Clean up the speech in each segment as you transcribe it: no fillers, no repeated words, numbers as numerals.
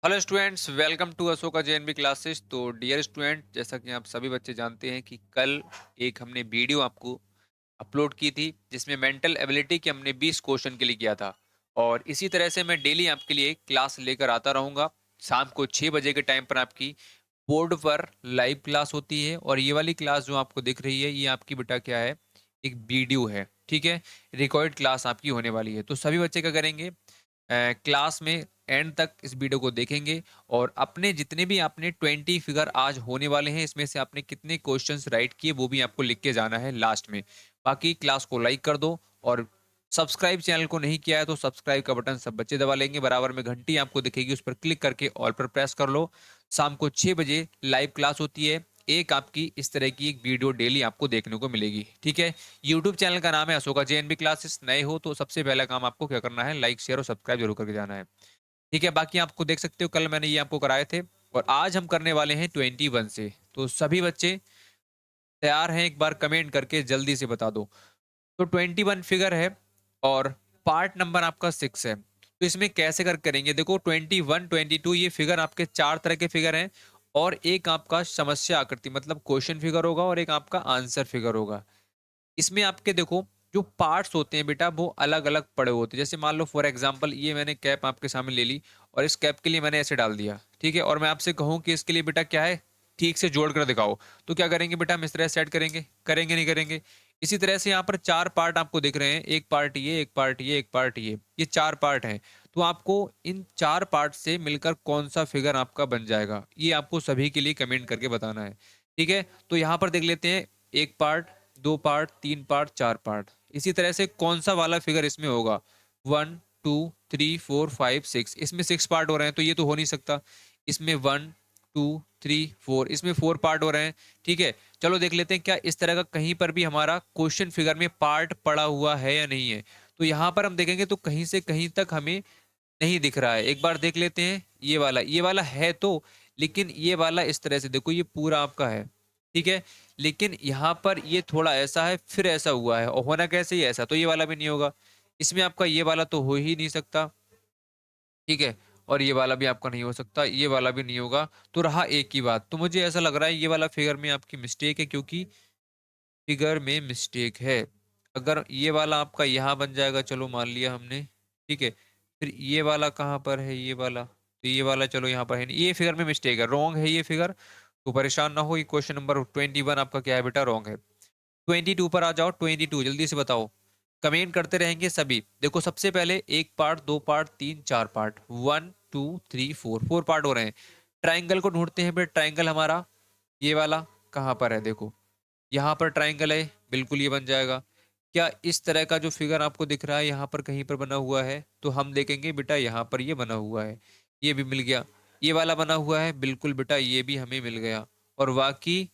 Hello students, welcome to Ashoka JNB classes. तो dear student, जैसा कि आप सभी बच्चे जानते हैं कि कल एक हमने वीडियो आपको अपलोड की थी जिसमें मेंटल एबिलिटी के हमने 20 क्वेश्चन के लिए किया था। और इसी तरह से मैं डेली आपके लिए क्लास लेकर आता रहूंगा। शाम को 6 बजे के टाइम पर आपकी बोर्ड पर लाइव क्लास होती है। और ये वाली क्लास जो आपको दिख रही है, ये आपकी बेटा क्या है, एक वीडियो है। ठीक है, रिकॉर्ड क्लास आपकी होने वाली है। तो सभी बच्चे क्या करेंगे, क्लास में एंड तक इस वीडियो को देखेंगे और अपने जितने भी आपने 20 फिगर आज होने वाले हैं, इसमें से आपने कितने क्वेश्चंस राइट किए वो भी आपको लिख के जाना है लास्ट में। बाकी क्लास को लाइक कर दो और सब्सक्राइब चैनल को नहीं किया है तो सब्सक्राइब का बटन सब बच्चे दबा लेंगे। बराबर में घंटी आपको दिखेगी, उस पर क्लिक करके ऑल पर प्रेस कर लो। शाम को 6 बजे लाइव क्लास होती है। एक आपकी इस तरह की एक वीडियो डेली आपको देखने को मिलेगी। ठीक है, यूट्यूब चैनल का नाम है अशोका जेएनबी क्लासेस। नए हो तो सबसे पहला काम आपको क्या करना है, लाइक शेयर और सब्सक्राइब जरूर करके जाना है। ठीक है, बाकी आपको देख सकते हो कल मैंने ये आपको कराए थे और आज हम करने वाले हैं 21 से। तो सभी बच्चे तैयार हैं, एक बार कमेंट करके जल्दी से बता दो। तो 21 फिगर है और पार्ट नंबर आपका 6 है। तो इसमें कैसे कर करेंगे, देखो 21 22 ये फिगर आपके चार तरह के फिगर हैं। और एक आपका समस्या आकृति मतलब क्वेश्चन फिगर होगा और एक आपका आंसर फिगर होगा। इसमें आपके देखो जो पार्ट्स होते हैं बेटा वो अलग अलग पड़े होते हैं। जैसे मान लो फॉर एग्जांपल ये मैंने कैप आपके सामने ले ली और इस कैप के लिए मैंने ऐसे डाल दिया। ठीक है, और मैं आपसे कहूं कि इसके लिए बेटा क्या है, ठीक से जोड़ कर दिखाओ। तो क्या करेंगे बेटा, हम इस तरह सेट करेंगे, करेंगे नहीं करेंगे। इसी तरह से यहाँ पर चार पार्ट आपको दिख रहे हैं, एक पार्ट ये, एक पार्ट ये, एक पार्ट ये चार पार्ट हैं। तो आपको इन चार पार्ट से मिलकर कौन सा फिगर आपका बन जाएगा, ये आपको सभी के लिए कमेंट करके बताना है। ठीक है, तो यहाँ पर देख लेते हैं, एक पार्ट, दो पार्ट, तीन पार्ट, चार पार्ट। इसी तरह से कौन सा वाला फिगर इसमें होगा, 1 2 3 4 5 6, इसमें 6 पार्ट हो रहे हैं तो ये तो हो नहीं सकता। इसमें 1 2 3 4, इसमें 4 पार्ट हो रहे हैं। ठीक है, चलो देख लेते हैं क्या इस तरह का कहीं पर भी हमारा क्वेश्चन फिगर में पार्ट पड़ा हुआ है या नहीं है। तो यहाँ पर हम देखेंगे तो कहीं से कहीं तक हमें नहीं दिख रहा है। एक बार देख लेते हैं, ये वाला है तो, लेकिन ये वाला इस तरह से देखो, ये पूरा आपका है। ठीक है, लेकिन यहाँ पर ये थोड़ा ऐसा है फिर ऐसा हुआ है, और होना कैसे ही ऐसा, तो ये वाला भी नहीं होगा। इसमें आपका ये वाला तो हो ही नहीं सकता। ठीक है, और ये वाला भी आपका नहीं हो सकता, ये वाला भी नहीं होगा। तो रहा एक ही बात, तो मुझे ऐसा लग रहा है ये वाला फिगर में आपकी मिस्टेक है, क्योंकि फिगर में मिस्टेक है। अगर ये वाला आपका यहाँ बन जाएगा, चलो मान लिया हमने। ठीक है, फिर ये वाला कहाँ पर है, ये वाला, तो ये वाला चलो यहाँ पर है नहीं, ये फिगर में मिस्टेक है, रॉन्ग है ये फिगर। तो परेशान ना हो, ये क्वेश्चन नंबर 21 आपका क्या है बेटा, रॉन्ग है। 22 पर आ जाओ, 22 जल्दी से बताओ। कमेंट करते रहेंगे सभी। देखो सबसे पहले एक पार्ट, दो पार्ट, तीन, चार पार्ट, 1 2 3 4, 4 पार्ट हो रहे हैं। ट्राइंगल को ढूंढते हैं बेटा, ट्राइंगल हमारा ये वाला कहाँ पर है, देखो यहाँ पर ट्राइंगल है, बिल्कुल ये बन जाएगा। क्या इस तरह का जो फिगर आपको दिख रहा है यहाँ पर कहीं पर बना हुआ है, तो हम देखेंगे बेटा यहाँ पर ये बना हुआ है, ये भी मिल गया। ये वाला बना हुआ है, बिल्कुल बेटा ये भी हमें मिल गया। और बाकी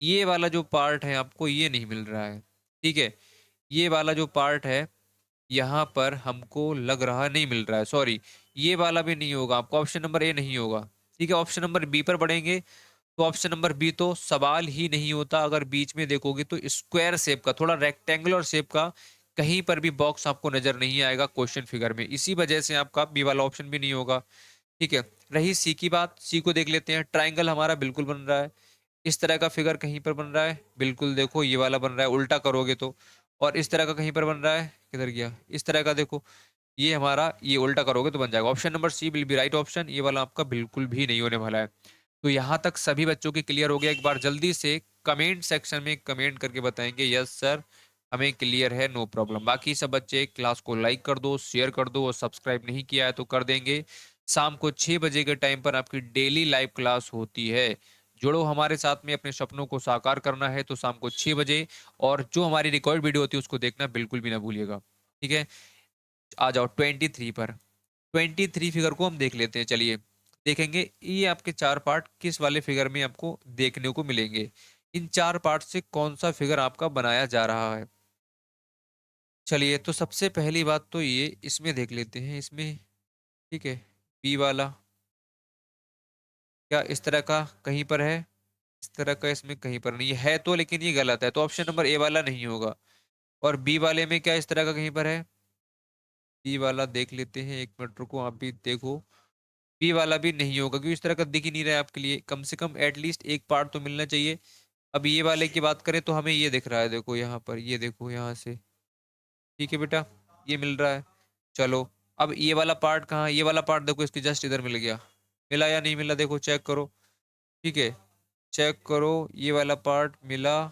ये वाला जो पार्ट है आपको ये नहीं मिल रहा है। ठीक है, ये वाला जो पार्ट है यहाँ पर हमको लग रहा नहीं मिल रहा है, सॉरी, ये वाला भी नहीं होगा, आपका ऑप्शन नंबर ए नहीं होगा। ठीक है, ऑप्शन नंबर बी पर बढ़ेंगे। तो ऑप्शन नंबर बी तो सवाल ही नहीं होता। अगर बीच में देखोगे तो स्क्वायर शेप का, थोड़ा रेक्टेंगुलर शेप का कहीं पर भी बॉक्स आपको नजर नहीं आएगा क्वेश्चन फिगर में, इसी वजह से आपका बी वाला ऑप्शन भी नहीं होगा। ठीक है, रही सी की बात, सी को देख लेते हैं। ट्राइंगल हमारा बिल्कुल बन रहा है, इस तरह का फिगर कहीं पर बन रहा है, बिल्कुल देखो ये वाला बन रहा है उल्टा करोगे तो। और इस तरह का कहीं पर बन रहा है, किधर गया, इस तरह का देखो, ये हमारा, ये उल्टा करोगे तो बन जाएगा। Option number C will be right option, ये वाला आपका बिल्कुल भी नहीं होने वाला है। तो यहाँ तक सभी बच्चों के क्लियर हो गया। एक बार जल्दी से कमेंट सेक्शन में कमेंट करके बताएंगे यस सर हमें क्लियर है, नो प्रॉब्लम। बाकी सब बच्चे क्लास को लाइक कर दो, शेयर कर दो और सब्सक्राइब नहीं किया है तो कर देंगे। शाम को 6 बजे के टाइम पर आपकी डेली लाइव क्लास होती है। जुड़ो हमारे साथ में, अपने सपनों को साकार करना है तो शाम को 6 बजे। और जो हमारी रिकॉर्ड वीडियो होती है उसको देखना बिल्कुल भी ना भूलिएगा। ठीक है, आ जाओ 23 पर। 23 फिगर को हम देख लेते हैं, चलिए देखेंगे ये आपके चार पार्ट किस वाले फिगर में आपको देखने को मिलेंगे। इन चार पार्ट से कौन सा फिगर आपका बनाया जा रहा है। चलिए, तो सबसे पहली बात तो ये इसमें देख लेते हैं, इसमें ठीक है, बी वाला क्या इस तरह का कहीं पर है, इस तरह का इसमें कहीं पर नहीं है तो, लेकिन ये गलत है, तो ऑप्शन नंबर ए वाला नहीं होगा। और बी वाले में क्या इस तरह का कहीं पर है, बी वाला देख लेते हैं, एक मिनट रुको आप भी देखो। बी वाला भी नहीं होगा क्योंकि इस तरह का दिख ही नहीं रहा है आपके लिए, कम से कम एटलीस्ट एक पार्ट तो मिलना चाहिए। अब ये वाले की बात करें तो हमें ये दिख रहा है, देखो यहाँ पर, ये देखो यहाँ से, ठीक है बेटा, ये मिल रहा है। चलो, अब ये वाला पार्ट कहाँ है? ये वाला पार्ट देखो इसके जस्ट इधर मिल गया, मिला या नहीं मिला देखो, चेक करो। ठीक है, चेक करो, ये वाला पार्ट मिला।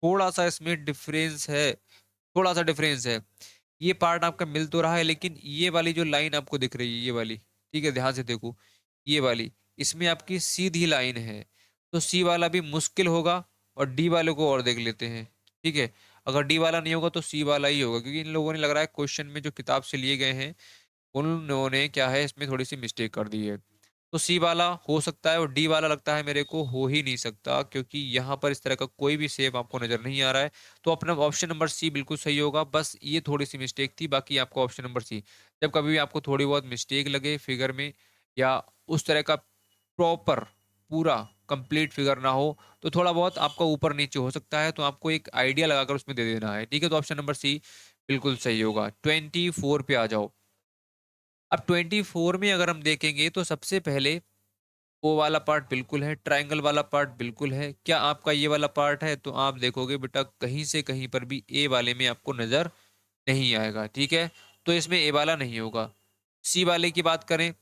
थोड़ा सा इसमें डिफरेंस है, थोड़ा सा डिफरेंस है। ये पार्ट आपका मिल तो रहा है, लेकिन ये वाली जो लाइन आपको दिख रही है, ये वाली, ठीक है, ध्यान से देखो, ये वाली, इसमें आपकी सीधी लाइन है, तो सी वाला भी मुश्किल होगा। और डी वाले को और देख लेते हैं। ठीक है, अगर डी वाला नहीं होगा तो सी वाला ही होगा, क्योंकि इन लोगों ने लग रहा है क्वेश्चन में जो किताब से लिए गए हैं उन्होंने क्या है इसमें थोड़ी सी मिस्टेक कर दी है। तो सी वाला हो सकता है, और डी वाला लगता है मेरे को हो ही नहीं सकता, क्योंकि यहाँ पर इस तरह का कोई भी शेप आपको नजर नहीं आ रहा है। तो अपना ऑप्शन नंबर सी बिल्कुल सही होगा, बस ये थोड़ी सी मिस्टेक थी, बाकी आपको ऑप्शन नंबर सी। जब कभी भी आपको थोड़ी बहुत मिस्टेक लगे फिगर में, या उस तरह का प्रॉपर पूरा कंप्लीट फिगर ना हो, तो थोड़ा बहुत आपका ऊपर नीचे हो सकता है, तो आपको एक आइडिया लगाकर उसमें दे देना है। ठीक है, तो ऑप्शन नंबर सी बिल्कुल सही होगा। 24 पे आ जाओ। अब 24 में अगर हम देखेंगे तो सबसे पहले ओ वाला पार्ट बिल्कुल है, ट्रायंगल वाला पार्ट बिल्कुल है। क्या आपका ये वाला पार्ट है? तो आप देखोगे बेटा कहीं से कहीं पर भी ए वाले में आपको नजर नहीं आएगा। ठीक है, तो इसमें ए वाला नहीं होगा। सी वाले की बात करें,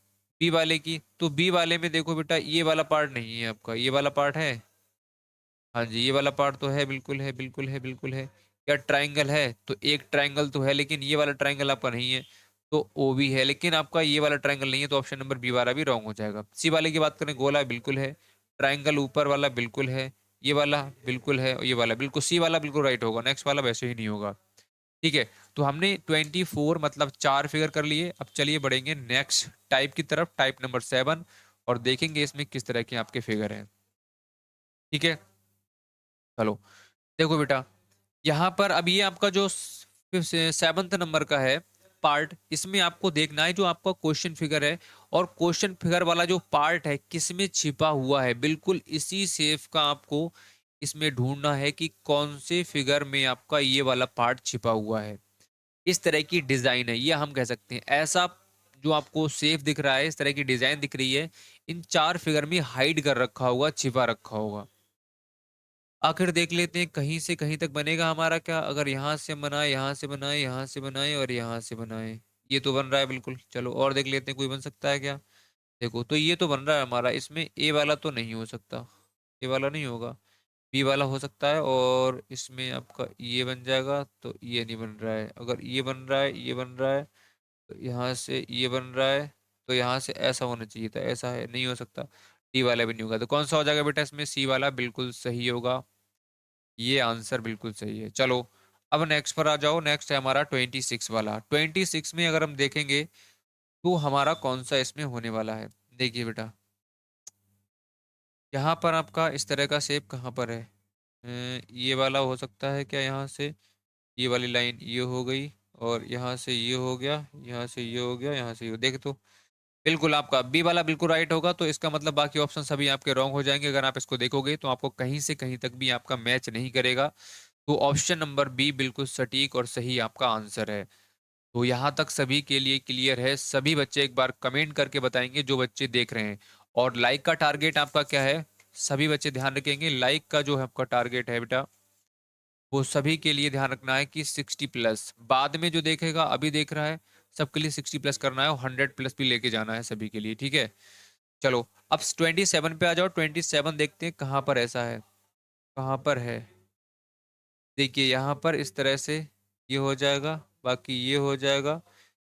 बी वाले की, तो बी वाले में देखो बेटा ये वाला पार्ट नहीं है आपका, ये वाला पार्ट है। हाँ जी, ये वाला पार्ट तो है, बिल्कुल है, बिल्कुल है, बिल्कुल है। क्या ट्रायंगल है? तो एक ट्रायंगल तो है, लेकिन ये वाला ट्रायंगल आपका नहीं है। तो ओ भी है, लेकिन आपका ये वाला ट्रायंगल नहीं है, तो ऑप्शन नंबर बी वाला भी रॉन्ग हो जाएगा। सी वाले की बात करें, गोला बिल्कुल है, ट्रायंगल ऊपर वाला बिल्कुल है, ये वाला बिल्कुल है, और ये वाला बिल्कुल, सी वाला बिल्कुल राइट होगा, नेक्स्ट वाला वैसे ही नहीं होगा। ठीक है, तो हमने 24 मतलब 4 फिगर कर लिए। अब चलिए बढ़ेंगे नेक्स्ट टाइप की तरफ, टाइप नंबर 7, और देखेंगे इसमें किस तरह के आपके फिगर हैं। ठीक है, चलो देखो बेटा, यहाँ पर अब ये आपका जो 7th नंबर का है पार्ट, इसमें आपको देखना है जो आपका क्वेश्चन फिगर है, और क्वेश्चन फिगर वाला जो पार्ट है किसमें छिपा हुआ है, बिल्कुल इसी सेफ का आपको इसमें ढूंढना है कि कौन से फिगर में आपका ये वाला पार्ट छिपा हुआ है। इस तरह की डिजाइन है ये, हम कह सकते हैं ऐसा। जो आपको सेफ दिख रहा है, इस तरह की डिजाइन दिख रही है, इन 4 फिगर में हाइड कर रखा होगा, छिपा रखा होगा। आखिर देख लेते हैं कहीं से कहीं तक बनेगा हमारा क्या, अगर यहाँ से बनाए, यहाँ से बनाए, यहाँ से बनाए और यहाँ से बनाए, ये तो बन रहा है बिल्कुल। चलो और देख लेते हैं कोई बन सकता है क्या। देखो तो ये तो बन रहा है हमारा, इसमें ए वाला तो नहीं हो सकता, ए वाला नहीं होगा, बी वाला हो सकता है, और इसमें आपका ये बन जाएगा, तो ये नहीं बन रहा है। अगर ये बन रहा है, ये बन रहा है, तो यहाँ से ये बन रहा है, तो यहाँ से ऐसा होना चाहिए था, ऐसा है, नहीं हो सकता। डी वाला भी नहीं होगा, तो कौन सा हो जाएगा बेटा इसमें? सी वाला बिल्कुल सही होगा, ये आंसर बिल्कुल सही है। चलो अब नेक्स्ट पर आ जाओ, नेक्स्ट है हमारा 26 वाला। 26 में अगर हम देखेंगे तो हमारा कौन सा इसमें होने वाला है। देखिए बेटा, यहाँ पर आपका इस तरह का शेप कहाँ पर है? ये वाला हो सकता है क्या? यहाँ से ये वाली लाइन ये हो गई, और यहाँ से ये हो गया, यहाँ से ये हो गया, यहाँ से ये देख, तो बिल्कुल आपका बी वाला बिल्कुल राइट होगा। तो इसका मतलब बाकी ऑप्शन सभी आपके रॉन्ग हो जाएंगे। अगर आप इसको देखोगे तो आपको कहीं से कहीं तक भी आपका मैच नहीं करेगा। तो ऑप्शन नंबर बी बिल्कुल सटीक और सही आपका आंसर है। तो यहाँ तक सभी के लिए क्लियर है? सभी बच्चे एक बार कमेंट करके बताएंगे जो बच्चे देख रहे हैं। और लाइक का टारगेट आपका क्या है? सभी बच्चे ध्यान रखेंगे, लाइक का जो है आपका टारगेट है बेटा, वो सभी के लिए ध्यान रखना है कि 60+। बाद में जो देखेगा अभी देख रहा है, सबके लिए 60+ करना है, और 100+ भी लेके जाना है सभी के लिए। ठीक है, चलो अब 27 पे आ जाओ। 27 देखते हैं कहाँ पर ऐसा है, कहाँ पर है। देखिए यहाँ पर इस तरह से ये हो जाएगा, बाकी ये हो जाएगा,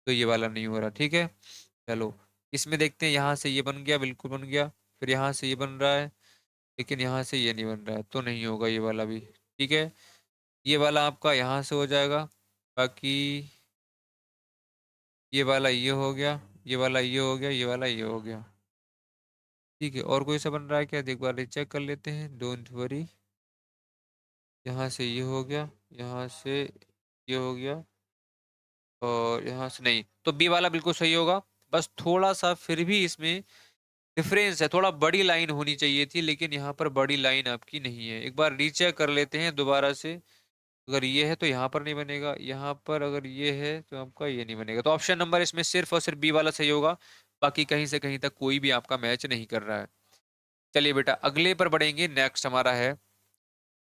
तो ये वाला नहीं हो रहा। ठीक है, चलो इसमें देखते हैं, यहाँ से ये बन गया, बिल्कुल बन गया, फिर यहाँ से ये बन रहा है, लेकिन यहाँ से ये नहीं बन रहा है, तो नहीं होगा ये वाला भी। ठीक है, ये वाला आपका यहाँ से हो जाएगा, बाकी ये वाला ये हो गया, ये वाला ये हो गया, ये वाला ये हो गया। ठीक है, और कोई सा बन रहा है क्या? एक बार चेक कर लेते हैं, डोंट वरी। यहाँ से ये हो गया, यहाँ से ये हो गया, और यहाँ से नहीं, तो बी वाला बिल्कुल सही होगा। बस थोड़ा सा फिर भी इसमें डिफरेंस है, थोड़ा बड़ी लाइन होनी चाहिए थी, लेकिन यहाँ पर बड़ी लाइन आपकी नहीं है। एक बार रीचेक कर लेते हैं दोबारा से। अगर ये है तो यहाँ पर नहीं बनेगा, यहाँ पर अगर ये है तो आपका ये नहीं बनेगा। तो ऑप्शन नंबर इसमें सिर्फ और सिर्फ बी वाला सही होगा, बाकी कहीं से कहीं तक कोई भी आपका मैच नहीं कर रहा है। चलिए बेटा अगले पर बढ़ेंगे। नेक्स्ट हमारा है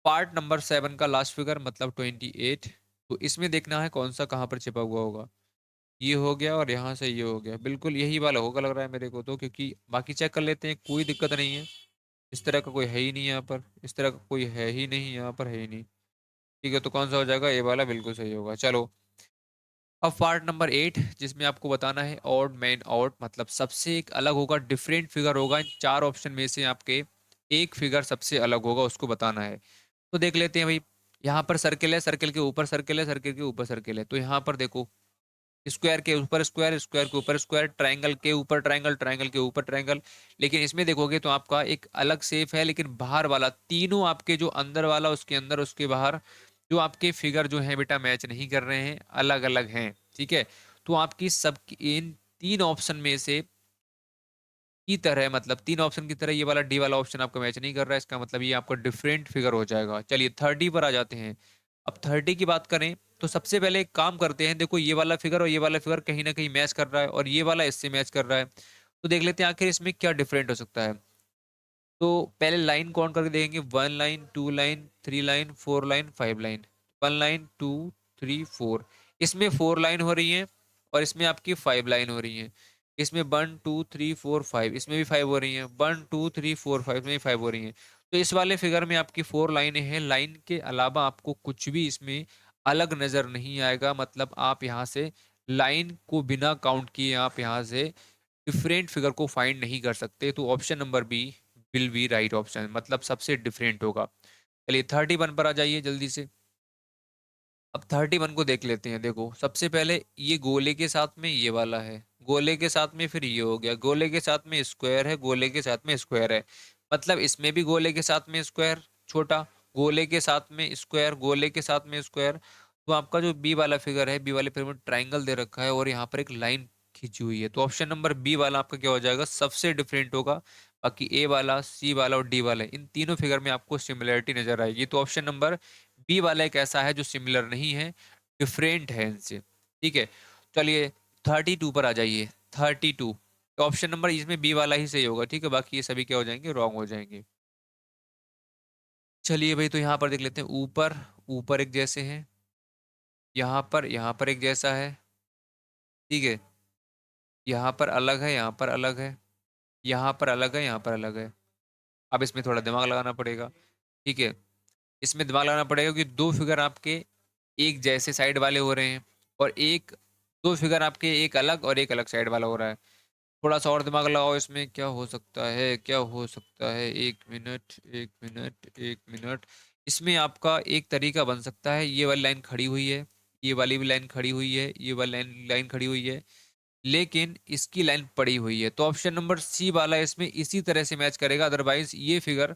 पार्ट नंबर 7 का लास्ट फिगर मतलब 28। तो इसमें देखना है कौन सा कहाँ पर छिपा हुआ होगा। ये हो गया और यहाँ से ये हो गया, बिल्कुल यही वाला होगा लग रहा है मेरे को तो, क्योंकि बाकी चेक कर लेते हैं, कोई दिक्कत नहीं है। इस तरह का कोई है ही नहीं यहाँ पर, इस तरह का कोई है ही नहीं यहाँ पर, है ही नहीं। ठीक है, तो कौन सा हो जाएगा, ये वाला बिल्कुल सही होगा। चलो अब पार्ट नंबर 8 जिसमें आपको बताना है ऑड मैन आउट, मतलब सबसे एक अलग होगा, डिफरेंट फिगर होगा। इन चार ऑप्शन में से आपके एक फिगर सबसे अलग होगा, उसको बताना है। तो देख लेते हैं भाई। यहाँ पर सर्किल है, सर्किल के ऊपर सर्किल है, सर्किल के ऊपर सर्किल है। तो यहाँ पर देखो, स्क्वायर के ऊपर स्क्वायर, स्क्वायर के ऊपर स्क्वायर, ट्रायंगल के ऊपर ट्रायंगल, ट्रायंगल के ऊपर ट्रायंगल। लेकिन इसमें देखोगे तो आपका एक अलग शेप है, लेकिन बाहर वाला तीनों आपके जो अंदर वाला उसके अंदर उसके बाहर जो आपके फिगर जो है बेटा मैच नहीं कर रहे हैं, अलग अलग हैं। ठीक है, तो आपकी सब इन तीन ऑप्शन में से की तरह, मतलब तीन ऑप्शन की तरह ये वाला डी वाला ऑप्शन आपका मैच नहीं कर रहा है, इसका मतलब ये आपका डिफरेंट फिगर हो जाएगा। चलिए 30 पर आ जाते हैं। अब 30 की बात करें तो सबसे पहले एक काम करते हैं, देखो ये वाला फिगर और ये वाला फिगर कहीं ना कहीं मैच कर रहा है, और ये वाला इससे मैच कर रहा है। तो देख लेते हैं आखिर इसमें क्या डिफरेंट हो सकता है। तो पहले लाइन काउंट करके देखेंगे, 1 line, 2 line, 3 line, 4 line, 5 line. 1 line 2 3 4, इसमें 4 लाइन हो रही है और इसमें आपकी 5 लाइन हो रही है। इसमें 1 2 3 4 5, इसमें भी 5 हो रही है। 1 2 3 4 5, इसमें भी 5 हो रही है। तो इस वाले फिगर में आपकी 4 लाइनें हैं, लाइन के अलावा आपको कुछ भी इसमें अलग नजर नहीं आएगा। मतलब आप यहाँ से लाइन को बिना काउंट किए आप यहाँ से डिफरेंट फिगर को फाइंड नहीं कर सकते। तो option number B will be right option, मतलब सबसे डिफरेंट होगा। चलिए 31 पर आ जाइए जल्दी से। अब 31 को देख लेते हैं। देखो सबसे पहले ये गोले के साथ में ये वाला है, गोले के साथ में फिर ये हो गया, गोले के साथ में स्क्वायर है, गोले के साथ में स्क्वायर है। मतलब इसमें भी गोले के साथ में स्क्वायर छोटा, गोले के साथ में स्क्वायर, गोले के साथ में स्क्वायर। तो आपका जो बी वाला फिगर है, बी वाले फिगर में ट्राइंगल दे रखा है और यहाँ पर एक लाइन खींची हुई है। तो ऑप्शन नंबर बी वाला आपका क्या हो जाएगा, सबसे डिफरेंट होगा। बाकी ए वाला, सी वाला और डी वाला, इन तीनों फिगर में आपको सिमिलरिटी नजर आएगी। तो ऑप्शन नंबर बी वाला एक ऐसा है जो सिमिलर नहीं है, डिफरेंट है इनसे। ठीक है, चलिए 32 पर आ जाइए। 32, तो ऑप्शन नंबर इसमें बी वाला ही सही होगा। ठीक है, बाकी ये सभी क्या हो जाएंगे, रॉन्ग हो जाएंगे। चलिए भाई, तो यहाँ पर देख लेते हैं। ऊपर ऊपर एक जैसे हैं, यहाँ पर एक जैसा है। ठीक है, यहाँ पर अलग है, यहाँ पर अलग है, यहाँ पर अलग है, यहाँ पर अलग है। अब इसमें थोड़ा दिमाग लगाना पड़ेगा। ठीक है, इसमें दिमाग लगाना पड़ेगा कि दो फिगर आपके एक जैसे साइड वाले हो रहे हैं, और एक दो फिगर आपके एक अलग और एक अलग साइड वाला हो रहा है। थोड़ा सा और दिमाग लगाओ, इसमें क्या हो सकता है, क्या हो सकता है। एक मिनट, एक मिनट, एक मिनट। इसमें आपका एक तरीका बन सकता है, ये वाली लाइन खड़ी हुई है, ये वाली भी लाइन खड़ी हुई है, ये वाली लाइन लाइन खड़ी हुई है, लेकिन इसकी लाइन पड़ी हुई है। तो ऑप्शन नंबर सी वाला इसमें इसी तरह से मैच करेगा। अदरवाइज ये फिगर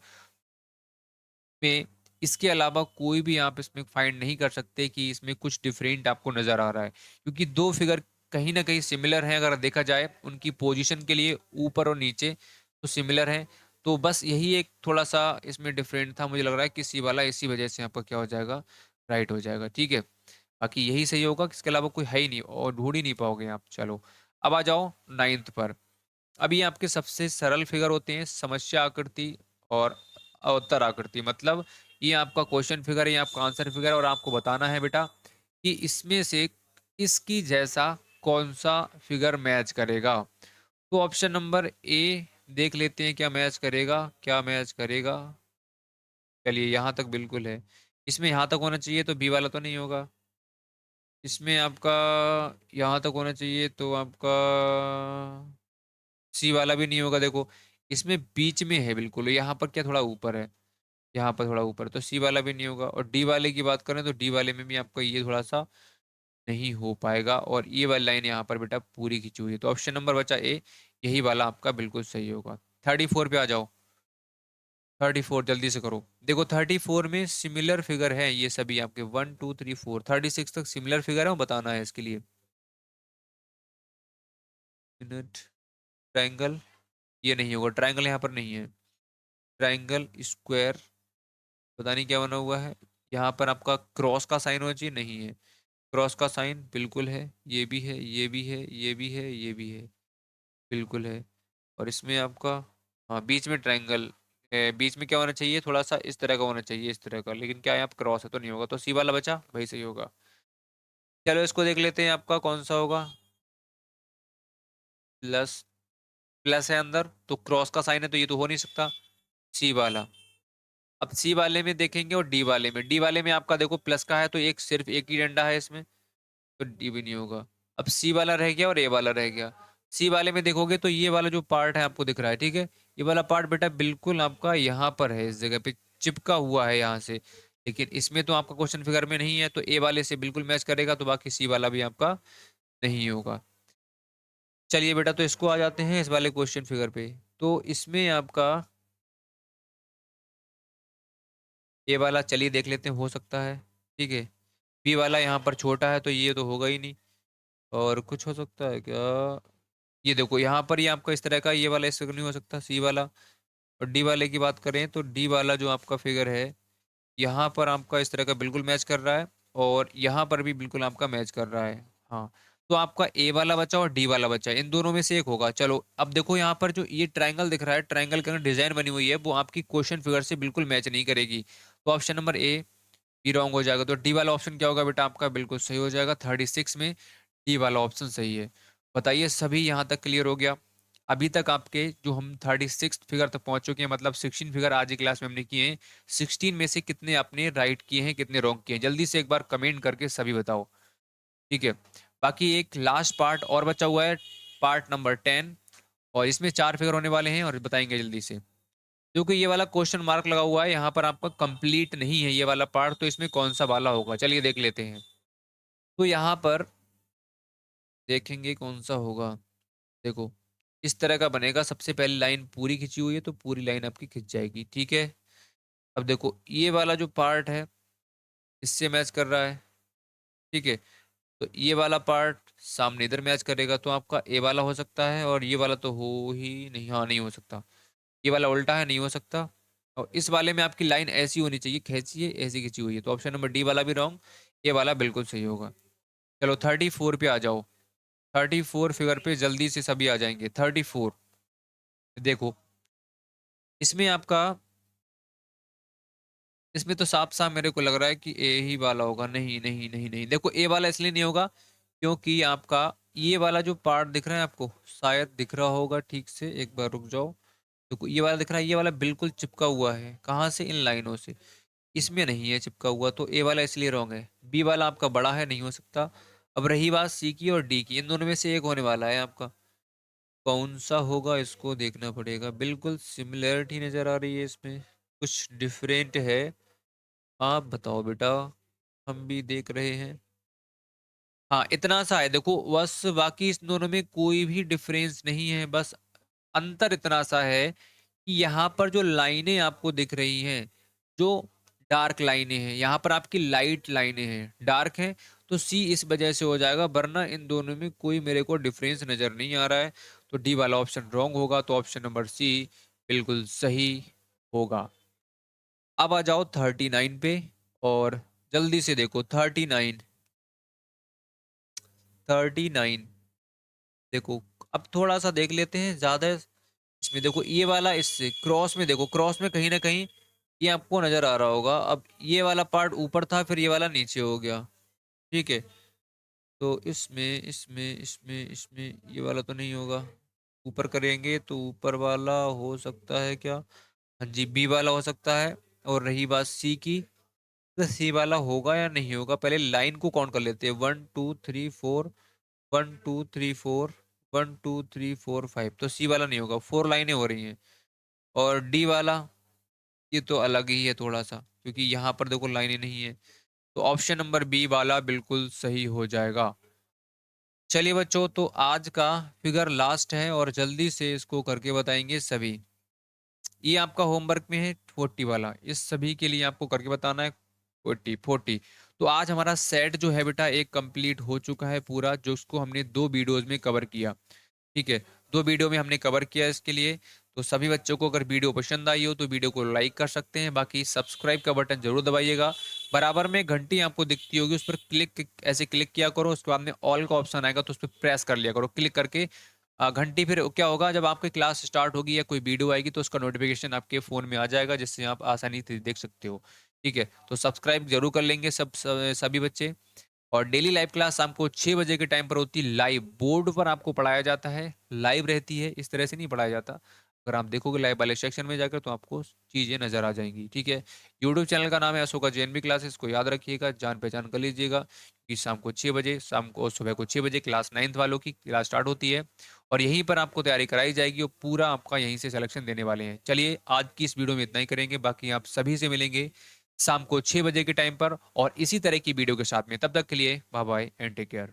में इसके अलावा कोई भी आप इसमें फाइंड नहीं कर सकते कि इसमें कुछ डिफरेंट आपको नजर आ रहा है, क्योंकि दो फिगर कहीं ना कहीं सिमिलर हैं। अगर देखा जाए उनकी पोजीशन के लिए ऊपर और नीचे, तो सिमिलर हैं। तो बस यही एक थोड़ा सा इसमें डिफरेंट था, मुझे लग रहा है कि सी वाला इसी वजह से आपका क्या हो जाएगा, राइट हो जाएगा। ठीक है, बाकी यही सही होगा, इसके अलावा कोई है ही नहीं और ढूंढ ही नहीं पाओगे आप। चलो अब आ जाओ 9th पर। अब ये आपके सबसे सरल फिगर होते हैं, समस्या आकृति और उत्तर आकृति। मतलब ये आपका क्वेश्चन फिगर है, ये आपका आंसर फिगर है, और आपको बताना है बेटा कि इसमें से इसकी जैसा कौन सा फिगर मैच करेगा। तो ऑप्शन नंबर ए देख लेते हैं क्या मैच करेगा, क्या मैच करेगा। चलिए यहाँ तक बिल्कुल है, इसमें यहाँ तक होना चाहिए, तो बी वाला तो नहीं होगा। इसमें आपका यहाँ तक होना चाहिए, तो आपका सी वाला भी नहीं होगा। देखो इसमें बीच में है बिल्कुल, यहाँ पर क्या थोड़ा ऊपर है, यहाँ पर थोड़ा ऊपर, तो सी वाला भी नहीं होगा। और डी वाले की बात करें तो डी वाले में भी आपका ये थोड़ा सा नहीं हो पाएगा, और ये वाली लाइन यहाँ पर बेटा पूरी खींची हुई है। तो ऑप्शन नंबर बचा ए, यही वाला आपका बिल्कुल सही होगा। 34 पे आ जाओ। 34 जल्दी से करो। देखो 34 में सिमिलर फिगर है ये सभी आपके, 1 2 3 4, 36 तक सिमिलर फिगर है, वो बताना है इसके लिए। मिनट, ट्राइंगल, ये नहीं होगा, ट्राइंगल यहाँ पर नहीं है। ट्राइंगल, स्क्वायर, पता नहीं क्या बना हुआ है। यहाँ पर आपका क्रॉस का साइन होना चाहिए, नहीं है। क्रॉस का साइन बिल्कुल है, ये भी है, ये भी है, ये भी है, ये भी है। बिल्कुल है। और इसमें आपका हाँ, बीच में ट्रायंगल बीच में क्या होना चाहिए, थोड़ा-सा इस तरह का होना चाहिए, इस तरह का, लेकिन क्या है, यहाँ पे क्रॉस है तो नहीं होगा, तो सी वाला बचा, वही सही होगा। चलो इसको देख लेते हैं, आपका कौन-सा होगा? प्लस, प्लस है अंदर, तो क्रॉस का साइन है, तो ये तो हो नहीं सकता, सी वाला। अब सी वाले में देखेंगे और डी वाले में। डी वाले में आपका देखो प्लस का है, तो एक सिर्फ एक ही डंडा है इसमें, तो डी भी नहीं होगा। अब सी वाला रह गया और ए वाला रह गया। सी वाले में देखोगे तो ये वाला जो पार्ट है आपको दिख रहा है, ठीक है? ये वाला पार्ट बेटा बिल्कुल आपका यहाँ पर है, इस जगह पे चिपका हुआ है यहाँ से। लेकिन इसमें तो आपका क्वेश्चन फिगर में नहीं है, तो ए वाले से बिल्कुल मैच करेगा, तो बाकी सी वाला भी आपका नहीं होगा। चलिए बेटा, तो इसको आ जाते हैं इस वाले क्वेश्चन फिगर पे। तो इसमें आपका ए वाला चलिए देख लेते हैं, हो सकता है, ठीक है? बी वाला यहाँ पर छोटा है, तो ये तो होगा ही नहीं। और कुछ हो सकता है क्या? ये देखो यहाँ पर ये आपका इस तरह का, ये वाला इस तरह नहीं हो सकता, सी वाला। और डी वाले की बात करें तो डी वाला जो आपका फिगर है, यहाँ पर आपका इस तरह का बिल्कुल मैच कर रहा है, और यहाँ पर भी बिल्कुल आपका मैच कर रहा है। हाँ, तो आपका ए वाला बचा और डी वाला बचा, इन दोनों में से एक होगा। चलो अब देखो यहाँ पर जो ये ट्रायंगल दिख रहा है, ट्रायंगल के अंदर डिजाइन बनी हुई है, वो आपकी क्वेश्चन फिगर से बिल्कुल मैच नहीं करेगी। तो option number A be wrong हो जाएगा। तो डी वाला ऑप्शन क्या होगा बेटा आपका? बिल्कुल सही हो जाएगा, 36 में डी वाला ऑप्शन सही है। बताइए, सभी यहाँ तक क्लियर हो गया? अभी तक आपके जो हम 36 फिगर तक पहुंच चुके हैं, मतलब 16 फिगर आज की क्लास में हमने किए हैं, 16 में से कितने आपने राइट किए हैं, कितने रॉन्ग किए हैं? जल्दी से एक बार कमेंट करके सभी बताओ, ठीक है? बाकी एक लास्ट पार्ट और बचा हुआ है, पार्ट नंबर 10, और इसमें 4 फिगर होने वाले हैं और बताएंगे जल्दी से। क्योंकि ये वाला क्वेश्चन मार्क लगा हुआ है यहाँ पर, आपका कंप्लीट नहीं है ये वाला पार्ट, तो इसमें कौन सा वाला होगा, चलिए देख लेते हैं। तो यहाँ पर देखेंगे कौन सा होगा। देखो, इस तरह का बनेगा, सबसे पहली लाइन पूरी खिंची हुई है, तो पूरी लाइन आपकी खिंच जाएगी, ठीक है? अब देखो ये वाला जो पार्ट है, इससे मैच कर रहा है, ठीक है? तो ये वाला पार्ट सामने इधर मैच करेगा, तो आपका ए वाला हो सकता है, और ये वाला तो हो ही नहीं, हाँ नहीं हो सकता, ये वाला उल्टा है, नहीं हो सकता। और इस वाले में आपकी लाइन ऐसी होनी चाहिए, खींची है, ऐसी खींची हुई है, तो ऑप्शन नंबर डी वाला भी रॉन्ग, ये वाला बिल्कुल सही होगा। चलो 34 पे आ जाओ, 34 फिगर पे जल्दी से सभी आ जाएंगे। 34 देखो, इसमें आपका, इसमें तो साफ साफ मेरे को लग रहा है कि ए ही वाला होगा। नहीं नहीं नहीं नहीं, देखो ए वाला इसलिए नहीं होगा क्योंकि आपका ये वाला जो पार्ट दिख रहा है आपको, शायद दिख रहा होगा ठीक से, एक बार रुक जाओ। देखो ये वाला दिख रहा है, ये वाला बिल्कुल चिपका हुआ है, कहाँ से? इन लाइनों से। इसमें नहीं है चिपका हुआ, तो ए वाला इसलिए रॉन्ग है। बी वाला आपका बड़ा है, नहीं हो सकता। अब रही बात सी की और डी की, इन दोनों में से एक होने वाला है आपका। कौन सा होगा इसको देखना पड़ेगा। बिल्कुल सिमिलरिटी नजर आ रही है इसमें, कुछ डिफरेंट है। आप बताओ बेटा, हम भी देख रहे हैं। हाँ, इतना सा है देखो बस, बाकी इस दोनों में कोई भी डिफरेंस नहीं है, बस अंतर इतना सा है कि यहाँ पर जो लाइनें आपको दिख रही हैं, जो डार्क लाइनें हैं, यहाँ पर आपकी लाइट लाइनें हैं, डार्क हैं, तो सी इस वजह से हो जाएगा, वरना इन दोनों में कोई मेरे को डिफरेंस नजर नहीं आ रहा है। तो डी वाला ऑप्शन रॉन्ग होगा, तो ऑप्शन नंबर सी बिल्कुल सही होगा। अब आ जाओ 39 पे, और जल्दी से देखो 39, 39 देखो। अब थोड़ा सा देख लेते हैं ज्यादा, इसमें देखो ये वाला, इससे क्रॉस में देखो, क्रॉस में कहीं ना कहीं ये आपको नजर आ रहा होगा। अब ये वाला पार्ट ऊपर था, फिर ये वाला नीचे हो गया, ठीक है? तो इसमें इसमें इसमें इसमें ये वाला तो नहीं होगा। ऊपर करेंगे तो ऊपर वाला हो सकता है क्या? हाँ जी, बी वाला हो सकता है। और रही बात सी की, तो सी वाला होगा या नहीं होगा, पहले लाइन को काउंट कर लेते हैं। 1 2 3 4, 1 2 3 4, 1 2 3 4 5, तो सी वाला नहीं होगा, 4 लाइनें हो रही हैं। और डी वाला, ये तो अलग ही है थोड़ा सा, क्योंकि यहाँ पर देखो लाइनें नहीं है, तो ऑप्शन नंबर बी वाला बिल्कुल सही हो जाएगा। चलिए बच्चों, तो आज का फिगर लास्ट है, और जल्दी से इसको करके बताएंगे सभी। ये आपका होमवर्क में है 40 वाला, इस सभी के लिए आपको करके बताना है 40 40। तो आज हमारा सेट जो है बेटा एक कंप्लीट हो चुका है पूरा, जो उसको हमने 2 वीडियोज में कवर किया, ठीक है? 2 वीडियो में हमने कवर किया इसके लिए। तो सभी बच्चों को अगर वीडियो पसंद आई हो तो वीडियो को लाइक कर सकते हैं, बाकी सब्सक्राइब का बटन जरूर दबाइएगा। बराबर में घंटी आपको दिखती होगी, उस पर क्लिक, ऐसे क्लिक किया करो, उसके बाद में ऑल का ऑप्शन आएगा, तो उस पर प्रेस कर लिया करो, क्लिक करके घंटी फिर क्या होगा, जब आपकी क्लास स्टार्ट होगी या कोई वीडियो आएगी तो उसका नोटिफिकेशन आपके फ़ोन में आ जाएगा, जिससे आप आसानी से देख सकते हो। ठीक है, तो सब्सक्राइब जरूर कर लेंगे सभी बच्चे। और डेली लाइव क्लास शाम को 6 बजे के टाइम पर होती है, लाइव बोर्ड पर आपको पढ़ाया जाता है, लाइव रहती है, इस तरह से नहीं पढ़ाया जाता। अगर आप देखोगे लाइव वाले सेक्शन में जाकर तो आपको चीज़ें नज़र आ जाएंगी। ठीक है, यूट्यूब चैनल का नाम है अशोका जेएनवी क्लासेस, को याद रखिएगा, जान पहचान कर लीजिएगा कि शाम को 6 बजे, शाम को सुबह को 6 बजे क्लास 9th वालों की क्लास स्टार्ट होती है और यहीं पर आपको तैयारी कराई जाएगी और पूरा आपका यहीं से सिलेक्शन देने वाले हैं। चलिए आज की इस वीडियो में इतना ही करेंगे, बाकी आप सभी से मिलेंगे शाम को 6 बजे के टाइम पर और इसी तरह की वीडियो के साथ में। तब तक के लिए bye bye and take care.